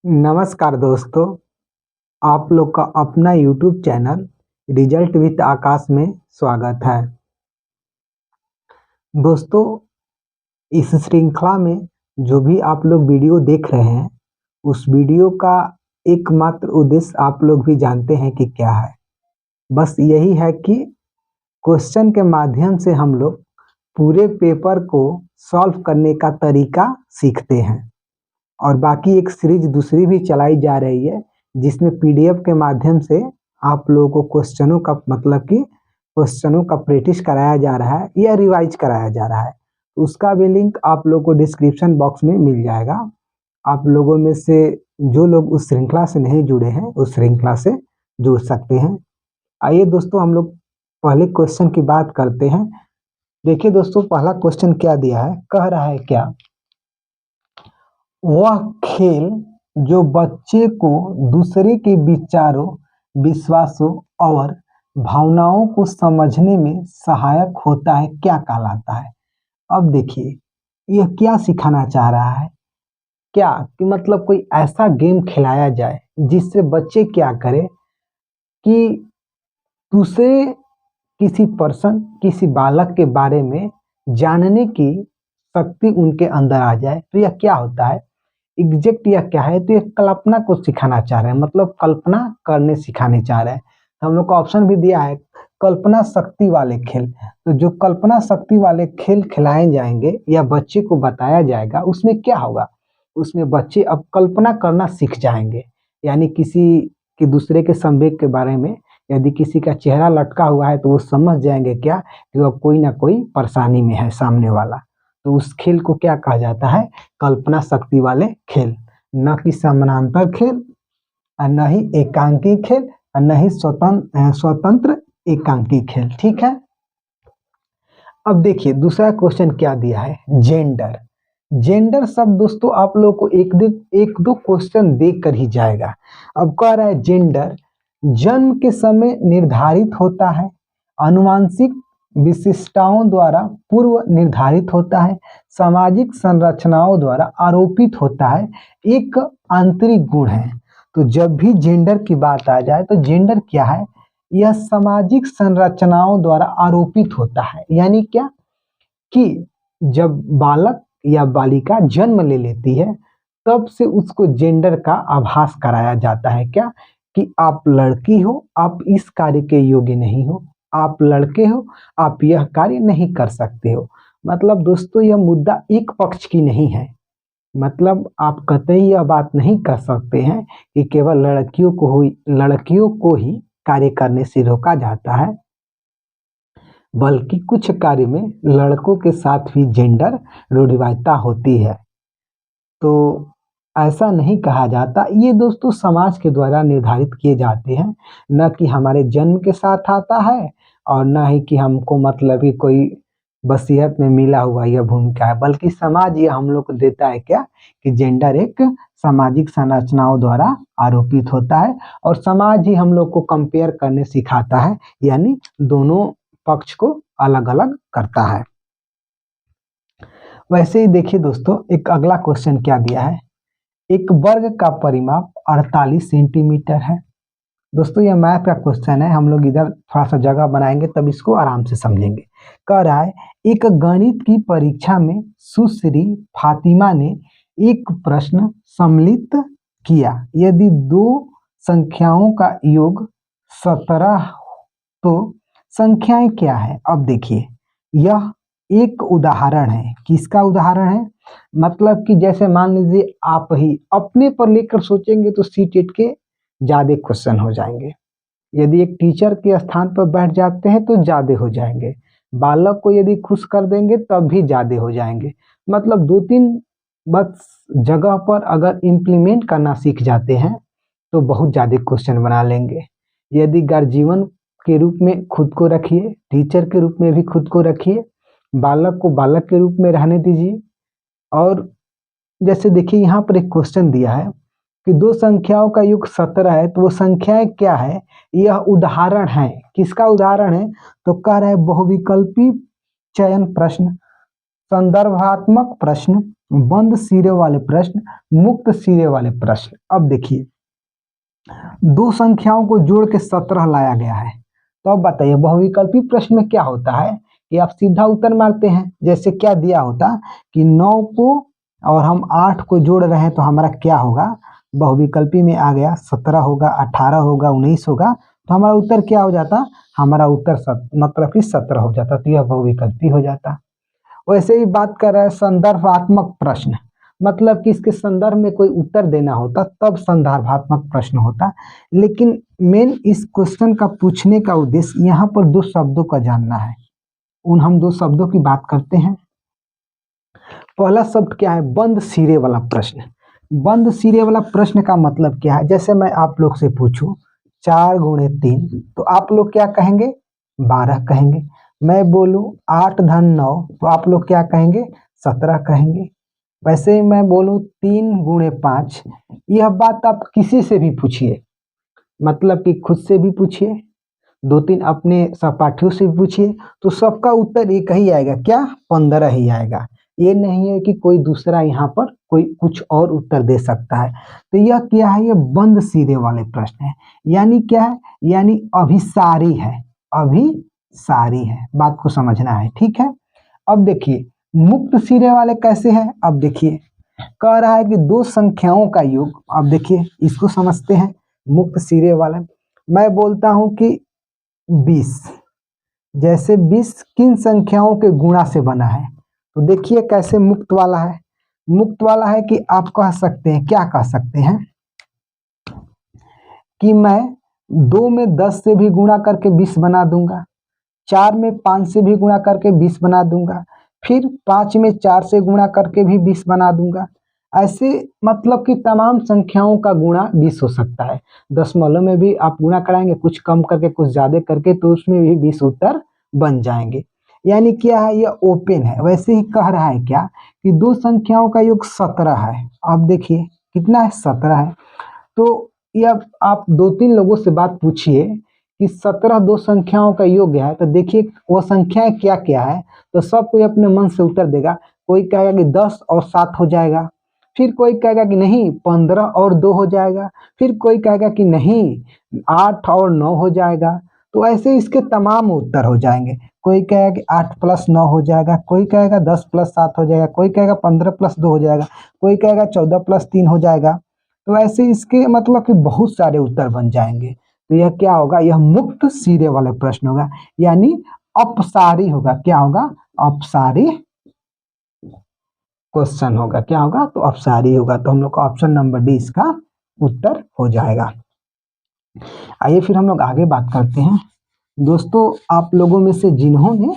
नमस्कार दोस्तों, आप लोग का अपना YouTube चैनल रिजल्ट विद आकाश में स्वागत है। दोस्तों, इस श्रृंखला में जो भी आप लोग वीडियो देख रहे हैं, उस वीडियो का एकमात्र उद्देश्य आप लोग भी जानते हैं कि क्या है। बस यही है कि क्वेश्चन के माध्यम से हम लोग पूरे पेपर को सॉल्व करने का तरीका सीखते हैं। और बाकी एक सीरीज दूसरी भी चलाई जा रही है जिसमें पीडीएफ के माध्यम से आप लोगों को क्वेश्चनों का मतलब कि क्वेश्चनों का प्रैक्टिस कराया जा रहा है या रिवाइज कराया जा रहा है। उसका भी लिंक आप लोगों को डिस्क्रिप्शन बॉक्स में मिल जाएगा। आप लोगों में से जो लोग उस श्रृंखला से नहीं जुड़े हैं उस श्रृंखला से जुड़ सकते हैं। आइए दोस्तों, हम लोग पहले क्वेश्चन की बात करते हैं। देखिए दोस्तों, पहला क्वेश्चन क्या दिया है, कह रहा है क्या, वह खेल जो बच्चे को दूसरे के विचारों, विश्वासों और भावनाओं को समझने में सहायक होता है, क्या कहलाता है। अब देखिए, यह क्या सिखाना चाह रहा है, क्या कि मतलब कोई ऐसा गेम खिलाया जाए जिससे बच्चे क्या करें कि दूसरे किसी पर्सन, किसी बालक के बारे में जानने की शक्ति उनके अंदर आ जाए। तो यह क्या होता है, एग्जैक्ट यह क्या है, तो ये कल्पना को सिखाना चाह रहे हैं, मतलब कल्पना करने सिखाने चाह रहे हैं। हम लोग को ऑप्शन भी दिया है कल्पना शक्ति वाले खेल। तो जो कल्पना शक्ति वाले खेल खिलाए जाएंगे या बच्चे को बताया जाएगा, उसमें क्या होगा, उसमें बच्चे अब कल्पना करना सीख जाएंगे। यानी किसी के दूसरे के संवेग के बारे में, यदि किसी का चेहरा लटका हुआ है तो वो समझ जाएंगे क्या कि वह कोई ना कोई परेशानी में है सामने वाला। तो उस खेल को क्या कहा जाता है, कल्पना शक्ति वाले खेल। न कि समानांतर खेल, और न ही एकांकी खेल, और न ही स्वतंत्र एकांकी खेल। ठीक है। अब देखिए दूसरा क्वेश्चन क्या दिया है, जेंडर। जेंडर शब्द दोस्तों आप लोगों को एक दो क्वेश्चन देख कर ही जाएगा। अब कह रहा है जेंडर जन्म के समय निर्धारित होता है, अनुवांशिक विशिष्टताओं द्वारा पूर्व निर्धारित होता है, सामाजिक संरचनाओं द्वारा आरोपित होता है, एक आंतरिक गुण है। तो जब भी जेंडर की बात आ जाए तो जेंडर क्या है, यह सामाजिक संरचनाओं द्वारा आरोपित होता है। यानी क्या कि जब बालक या बालिका जन्म ले लेती है तब से उसको जेंडर का आभास कराया जाता है। क्या कि आप लड़की हो, आप इस कार्य के योग्य नहीं हो, आप लड़के हो, आप यह कार्य नहीं कर सकते हो। मतलब दोस्तों, यह मुद्दा एक पक्ष की नहीं है। मतलब आप कतई यह बात नहीं कर सकते हैं कि केवल लड़कियों को ही कार्य करने से रोका जाता है, बल्कि कुछ कार्य में लड़कों के साथ भी जेंडर रूढ़िवादिता होती है। तो ऐसा नहीं कहा जाता। ये दोस्तों समाज के द्वारा निर्धारित किए जाते हैं, न कि हमारे जन्म के साथ आता है और न ही कि हमको मतलब ही कोई वसीयत में मिला हुआ यह भूमिका है, बल्कि समाज ये हम लोग को देता है क्या कि जेंडर एक सामाजिक संरचनाओं द्वारा आरोपित होता है और समाज ही हम लोग को कंपेयर करने सिखाता है, यानी दोनों पक्ष को अलग अलग करता है। वैसे ही देखिए दोस्तों, एक अगला क्वेश्चन क्या दिया है, एक वर्ग का परिमाप 48 सेंटीमीटर है। दोस्तों यह मैथ का क्वेश्चन है, हम लोग इधर थोड़ा सा जगह बनाएंगे तब इसको आराम से समझेंगे। कह रहा है एक गणित की परीक्षा में सुश्री फातिमा ने एक प्रश्न सम्मिलित किया, यदि दो संख्याओं का योग 17 तो संख्याएं क्या है। अब देखिए, यह एक उदाहरण है। किसका उदाहरण है, मतलब कि जैसे मान लीजिए आप ही अपने पर लेकर सोचेंगे तो सीटेट के ज्यादा क्वेश्चन हो जाएंगे। यदि एक टीचर के स्थान पर बैठ जाते हैं तो ज्यादा हो जाएंगे, बालक को यदि खुश कर देंगे तब भी ज्यादा हो जाएंगे। मतलब दो तीन बस जगह पर अगर इम्प्लीमेंट करना सीख जाते हैं तो बहुत ज्यादा क्वेश्चन बना लेंगे। यदि गार्जियन के रूप में खुद को रखिए, टीचर के रूप में भी खुद को रखिए, बालक को बालक के रूप में रहने दीजिए। और जैसे देखिए यहाँ पर एक क्वेश्चन दिया है कि दो संख्याओं का योग 17 है, तो वो संख्याएं क्या है, यह उदाहरण है। किसका उदाहरण है, तो कह रहा है बहुविकल्पी चयन प्रश्न संदर्भात्मक प्रश्न, बंद सिरे वाले प्रश्न, मुक्त सिरे वाले प्रश्न। अब देखिए, दो संख्याओं को जोड़ के 17 लाया गया है। तो अब बताइए बहुविकल्पी प्रश्न में क्या होता है कि आप सीधा उत्तर मारते हैं। जैसे क्या दिया होता कि 9 को और हम 8 को जोड़ रहे हैं तो हमारा क्या होगा, बहुविकल्पी में आ गया 17 होगा, 18 होगा, 19 होगा, तो हमारा उत्तर क्या हो जाता, हमारा उत्तर मतलब कि 17 हो जाता, तो यह बहुविकल्पी हो जाता। वैसे ही बात कर रहे हैं संदर्भात्मक प्रश्न, मतलब कि इसके संदर्भ में कोई उत्तर देना होता तब संदर्भात्मक प्रश्न होता। लेकिन मेन इस क्वेश्चन का पूछने का उद्देश्य यहाँ पर दो शब्दों का जानना है। हम दो शब्दों की बात करते हैं। पहला शब्द क्या है, बंद सिरे वाला प्रश्न। बंद सिरे वाला प्रश्न का मतलब क्या है, जैसे मैं आप लोग से पूछूं 4 गुणे 3, तो आप लोग क्या कहेंगे, 12 कहेंगे। मैं बोलूं 8 धन 9, तो आप लोग क्या कहेंगे, 17 कहेंगे। वैसे ही मैं बोलूं 3 गुणे 5, यह बात आप किसी से भी पूछिए, मतलब कि खुद से भी पूछिए, 2-3 अपने सहपाठियों से भी पूछिए, तो सबका उत्तर एक ही आएगा, क्या, 15 ही आएगा। ये नहीं है कि कोई दूसरा यहाँ पर कोई कुछ और उत्तर दे सकता है। तो यह क्या है, ये बंद सिरे वाले प्रश्न है। यानी क्या है, यानी अभिसारी है, अभिसारी है, बात को समझना है, ठीक है। अब देखिए मुक्त सिरे वाले कैसे हैं। अब देखिए कह रहा है कि दो संख्याओं का योग। अब देखिए इसको समझते हैं, मुक्त सिरे वाला मैं बोलता हूं कि 20, जैसे 20 किन संख्याओं के गुणा से बना है, तो देखिए कैसे मुक्त वाला है। मुक्त वाला है कि आप कह सकते हैं, क्या कह सकते हैं कि मैं 2 में 10 से भी गुणा करके 20 बना दूंगा, 4 में 5 से भी गुणा करके 20 बना दूंगा, फिर 5 में 4 से गुणा करके भी 20 बना दूंगा। ऐसे मतलब कि तमाम संख्याओं का गुणा 20 हो सकता है। दशमलव में भी आप गुणा कराएंगे, कुछ कम करके कुछ ज्यादा करके, तो उसमें भी 20 उत्तर बन जाएंगे। यानी क्या है, यह ओपन है। वैसे ही कह रहा है क्या कि दो संख्याओं का योग 17 है। अब देखिए कितना है, 17 है। तो यह आप 2-3 लोगों से बात पूछिए कि 17 दो संख्याओं का योग है, तो देखिए वो संख्याएं क्या क्या है, तो सब कोई अपने मन से उत्तर देगा। कोई कहेगा कि 10 और 7 हो जाएगा, फिर कोई कहेगा कि नहीं 15 और 2 हो जाएगा, फिर कोई कहेगा कि नहीं 8 और 9 हो जाएगा। तो ऐसे इसके तमाम उत्तर हो जाएंगे। कोई कहेगा कि 8 + 9 हो जाएगा, कोई कहेगा 10 + 7 हो जाएगा, कोई कहेगा 15 + 2 हो जाएगा, कोई कहेगा 14 + 3 हो जाएगा। तो ऐसे इसके मतलब कि बहुत सारे उत्तर बन जाएंगे। तो यह क्या होगा, यह मुक्त सिरे वाले प्रश्न होगा, यानी अपसारी होगा। क्या होगा, अपसारी क्वेश्चन होगा। क्या होगा, तो अपसारी होगा। तो हम लोग का ऑप्शन नंबर डी इसका उत्तर हो जाएगा। आइए फिर हम लोग आगे बात करते हैं। दोस्तों आप लोगों में से जिन्होंने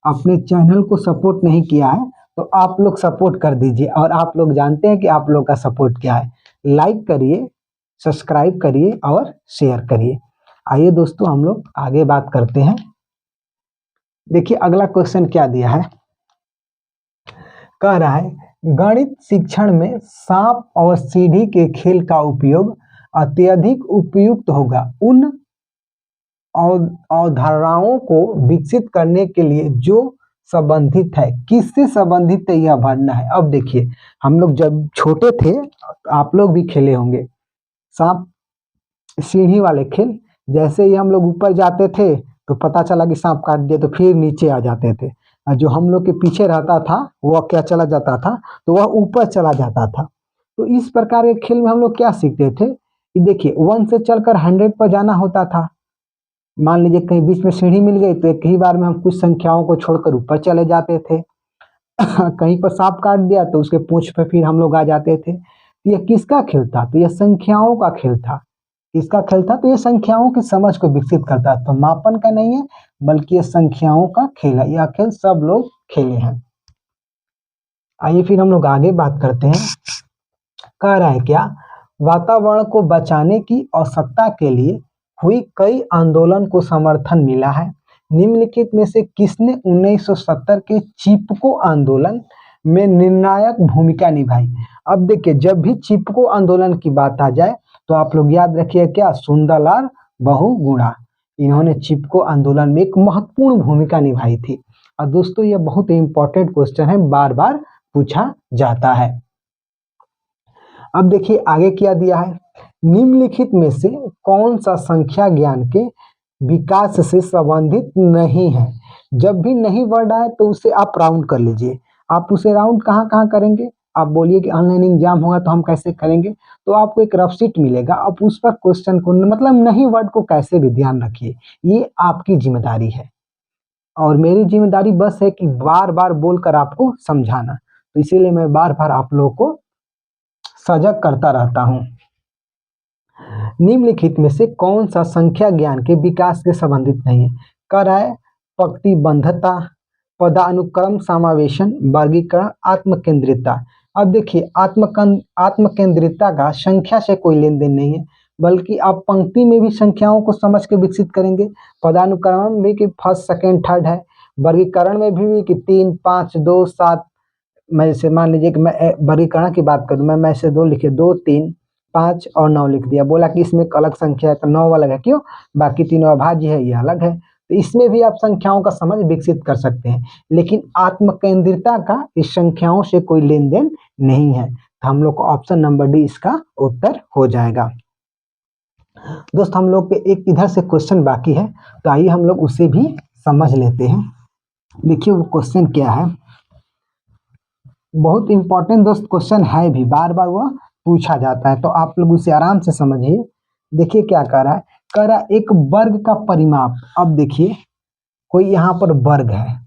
अपने चैनल को सपोर्ट नहीं किया है, तो आप लोग सपोर्ट कर दीजिए। और आप लोग जानते हैं कि आप लोग का सपोर्ट क्या है, लाइक करिए, सब्सक्राइब करिए और शेयर करिए। आइए दोस्तों हम लोग आगे बात करते हैं। देखिए अगला क्वेश्चन क्या दिया है, कह रहा है गणित शिक्षण में सांप और सीढ़ी के खेल का उपयोग अत्यधिक उपयुक्त होगा उन अवधारणाओं को विकसित करने के लिए जो संबंधित है। किससे संबंधित है यह भरना है। अब देखिए हम लोग जब छोटे थे, आप लोग भी खेले होंगे सांप सीढ़ी वाले खेल। जैसे ही हम लोग ऊपर जाते थे तो पता चला कि सांप काट दिया, तो फिर नीचे आ जाते थे। और जो हम लोग के पीछे रहता था वह क्या चला जाता था, तो वह ऊपर चला जाता था। तो इस प्रकार के खेल में हम लोग क्या सीखते थे कि देखिए 1 से चलकर 100 पर जाना होता था। मान लीजिए कहीं बीच में सीढ़ी मिल गई तो एक ही बार में हम कुछ संख्याओं को छोड़कर ऊपर चले जाते थे। कहीं पर सांप काट दिया तो उसके पूंछ पे फिर हम लोग आ जाते थे। तो यह किसका खेल था, तो यह संख्याओं का खेल था। किसका खेल था, तो यह संख्याओं की समझ को विकसित करता है। तो मापन का नहीं है बल्कि यह संख्याओं का खेल है। यह खेल सब लोग खेले हैं। आइए फिर हम लोग आगे बात करते हैं। कह रहा है क्या, वातावरण को बचाने की आवश्यकता के लिए हुई कई आंदोलन को समर्थन मिला है। निम्नलिखित में से किसने 1970 के चिपको आंदोलन में निर्णायक भूमिका निभाई। अब देखिए जब भी चिपको आंदोलन की बात आ जाए तो आप लोग याद रखिए क्या, सुंदरलाल बहुगुणा, इन्होंने चिपको आंदोलन में एक महत्वपूर्ण भूमिका निभाई थी। और दोस्तों ये बहुत इंपॉर्टेंट क्वेश्चन है, बार बार पूछा जाता है। अब देखिए आगे क्या दिया है, निम्नलिखित में से कौन सा संख्या ज्ञान के विकास से संबंधित नहीं है। जब भी नहीं वर्ड आए तो उसे आप राउंड कर लीजिए। आप उसे राउंड कहाँ कहाँ करेंगे, आप बोलिए कि ऑनलाइन एग्जाम होगा तो हम कैसे करेंगे, तो आपको एक रफ शीट मिलेगा, आप उस पर क्वेश्चन को मतलब नहीं वर्ड को कैसे भी ध्यान रखिए, ये आपकी जिम्मेदारी है और मेरी जिम्मेदारी बस है कि बार बार बोलकर आपको समझाना। तो इसीलिए मैं बार बार आप लोगों को सजग करता रहता हूँ। निम्नलिखित में से कौन सा संख्या ज्ञान के विकास से संबंधित नहीं है। कर है पंक्तिबद्धता, पदानुक्रम समावेशन, वर्गीकरण, आत्मकेंद्रितता। अब देखिए आत्मकेंद्रितता का संख्या से कोई लेन देन नहीं है, बल्कि आप पंक्ति में भी संख्याओं को समझ के विकसित करेंगे, पदानुक्रम भी कि फर्स्ट सेकंड थर्ड है, वर्गीकरण में भी कि 3 5 2 7। मैं जैसे मान लीजिए कि मैं वर्गीकरण की बात करूं, मैं से 2 लिखे, 2 3 5 और 9 लिख दिया, बोला कि इसमें एक अलग संख्या है तो 9 अलग है, क्यों, बाकी तीनों अभाज्य है, ये अलग है। तो इसमें भी आप संख्याओं का समझ विकसित कर सकते हैं, लेकिन आत्मकेंद्रितता का इस संख्याओं से कोई लेन देन नहीं है। तो हम लोग को ऑप्शन नंबर डी इसका उत्तर हो जाएगा। दोस्त हम लोग के एक इधर से क्वेश्चन बाकी है, तो आइए हम लोग उसे भी समझ लेते हैं। देखिए वो क्वेश्चन क्या है, बहुत इंपॉर्टेंट दोस्त क्वेश्चन है भी, बार बार वह पूछा जाता है, तो आप लोग उसे आराम से समझिए। देखिए क्या कह रहा है, कह रहा है एक वर्ग का परिमाप। अब देखिए कोई यहाँ पर वर्ग है,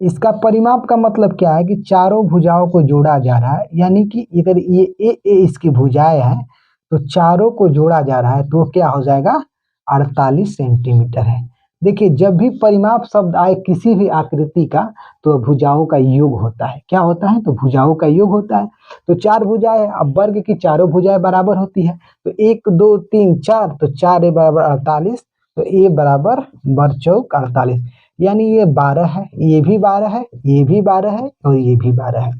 इसका परिमाप का मतलब क्या है कि चारों भुजाओं को जोड़ा जा रहा है, यानी कि अगर ये ए इसकी भुजाएं हैं तो चारों को जोड़ा जा रहा है, तो क्या हो जाएगा, 48 सेंटीमीटर है। देखिए जब भी परिमाप शब्द आए किसी भी आकृति का, तो भुजाओं का योग होता है, क्या होता है, तो भुजाओं का योग होता है। तो 4 भुजाएं, अब वर्ग की चारों भुजाएं बराबर होती है, तो 1 2 3 4, तो 4 ए बराबर 48, तो ए बराबर बर चौक 48, यानी ये 12 है, ये भी 12 है, ये भी 12 है और ये भी 12 है।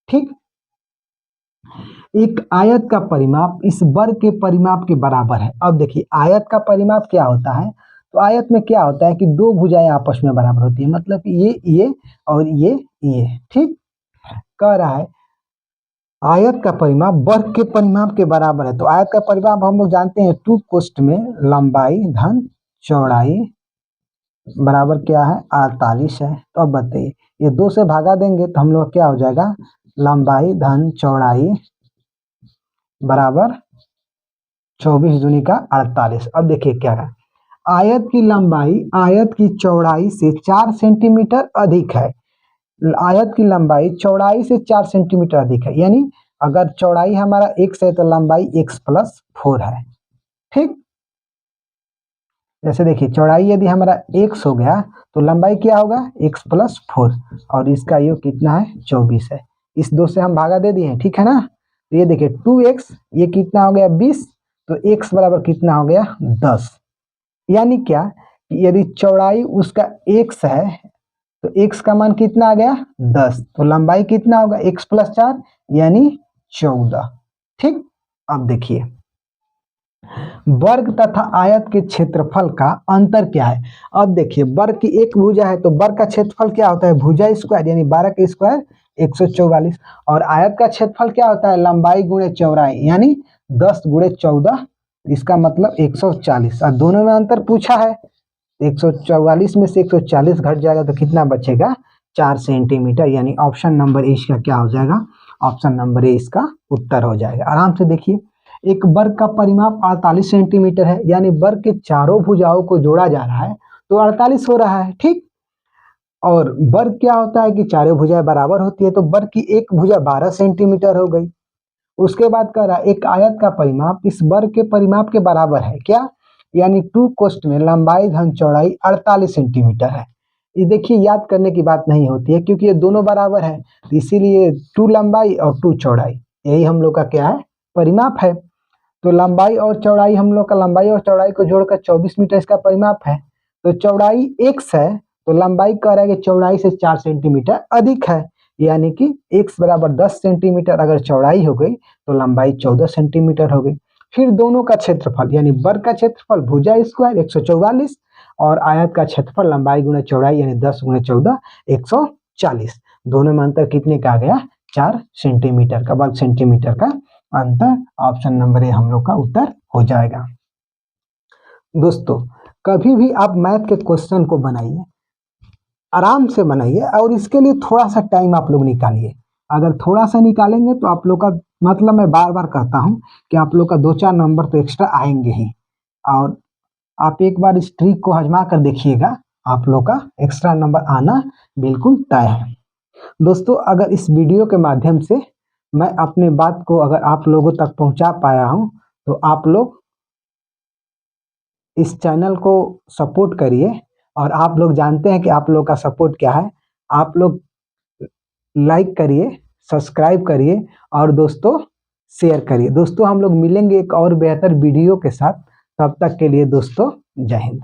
ठीक, एक आयत का परिमाप इस वर्ग के परिमाप के बराबर है। अब देखिए आयत का परिमाप क्या होता है, तो आयत में क्या होता है कि दो भुजाएं आपस में बराबर होती है, मतलब ये और ये। ठीक, कह रहा है आयत का परिमाप वर्ग के परिमाप के बराबर है। तो आयत का परिमाप हम लोग जानते हैं 2 कोष्ठ में लंबाई धन चौड़ाई बराबर क्या है, 48 है। तो अब बताइए ये 2 से भागा देंगे तो हम लोग क्या हो जाएगा, लंबाई धन चौड़ाई बराबर 24 दूनी का 48। अब देखिए क्या है, आयत की लंबाई आयत की चौड़ाई से 4 सेंटीमीटर अधिक है, आयत की लंबाई चौड़ाई से 4 सेंटीमीटर अधिक है, यानी अगर चौड़ाई हमारा x है तो लंबाई x प्लस 4 है। ठीक, जैसे देखिए चौड़ाई यदि हमारा x हो गया तो लंबाई क्या होगा, x प्लस 4, और इसका योग कितना है, 24 है। इस 2 से हम भागा दे दिए, ठीक है ना। तो ये देखिए 2x, ये कितना हो गया 20, तो x बराबर कितना हो गया 10। यानी क्या, यदि चौड़ाई उसका x है तो x का मान कितना आ गया 10, तो लंबाई कितना होगा x प्लस 4 यानी 14। ठीक, अब देखिए वर्ग तथा आयत के क्षेत्रफल का अंतर क्या है। अब देखिए वर्ग की एक भुजा है तो वर्ग का क्षेत्रफल क्या होता है, भुजा स्क्वायर यानी 12 का स्क्वायर 144, और आयत का क्षेत्रफल क्या होता है, लंबाई गुणे चौड़ाई यानी 10 गुणे 14, इसका मतलब 140। और दोनों में अंतर पूछा है, 144 में से 140 घट जाएगा तो कितना बचेगा, 4 सेंटीमीटर, यानी ऑप्शन नंबर ए इसका क्या हो जाएगा, ऑप्शन नंबर ए इसका उत्तर हो जाएगा। आराम से देखिए एक वर्ग का परिमाप 48 सेंटीमीटर है, यानी वर्ग के चारों भुजाओं को जोड़ा जा रहा है तो 48 हो रहा है। ठीक, और वर्ग क्या होता है कि चारों भुजाएं बराबर होती है, तो वर्ग की एक भुजा 12 सेंटीमीटर हो गई। उसके बाद कह रहा है एक आयत का परिमाप इस वर्ग के परिमाप के बराबर है, क्या, यानी 2 कोष्ठ में लंबाई धन चौड़ाई 48 सेंटीमीटर है। ये देखिए याद करने की बात नहीं होती है क्योंकि ये दोनों बराबर है, तो इसीलिए 2 लंबाई और 2 चौड़ाई, यही हम लोग का क्या है, परिमाप है। तो लंबाई और चौड़ाई, हम लोग का लंबाई और चौड़ाई को जोड़कर 24 मीटर इसका परिमाप है। तो चौड़ाई x है तो लंबाई कह रहा है कि चौड़ाई से 4 सेंटीमीटर अधिक है, यानी कि x बराबर 10 सेंटीमीटर अगर चौड़ाई हो गई तो लंबाई 14 सेंटीमीटर हो गई। फिर दोनों का क्षेत्रफल यानी वर्ग का क्षेत्रफल भुजा स्क्वायर 144 और आयत का क्षेत्रफल लंबाई गुना चौड़ाई यानी 10 गुना 14 140। दोनों में अंतर कितने का आ गया? 4 सेंटीमीटर का, वर्ग सेंटीमीटर का अंतर। ऑप्शन नंबर ए हम लोग का उत्तर हो जाएगा। दोस्तों कभी भी आप मैथ के क्वेश्चन को बनाइए, आराम से बनाइए और इसके लिए थोड़ा सा टाइम आप लोग निकालिए। अगर थोड़ा सा निकालेंगे तो आप लोग का मतलब, मैं बार बार कहता हूँ कि आप लोग का 2-4 नंबर तो एक्स्ट्रा आएंगे ही। और आप एक बार इस ट्रिक को आजमा कर देखिएगा, आप लोग का एक्स्ट्रा नंबर आना बिल्कुल तय है। दोस्तों अगर इस वीडियो के माध्यम से मैं अपने बात को अगर आप लोगों तक पहुंचा पाया हूं, तो आप लोग इस चैनल को सपोर्ट करिए। और आप लोग जानते हैं कि आप लोग का सपोर्ट क्या है। आप लोग लाइक करिए, सब्सक्राइब करिए और दोस्तों शेयर करिए। दोस्तों हम लोग मिलेंगे एक और बेहतर वीडियो के साथ, तब तक के लिए दोस्तों जय हिंद।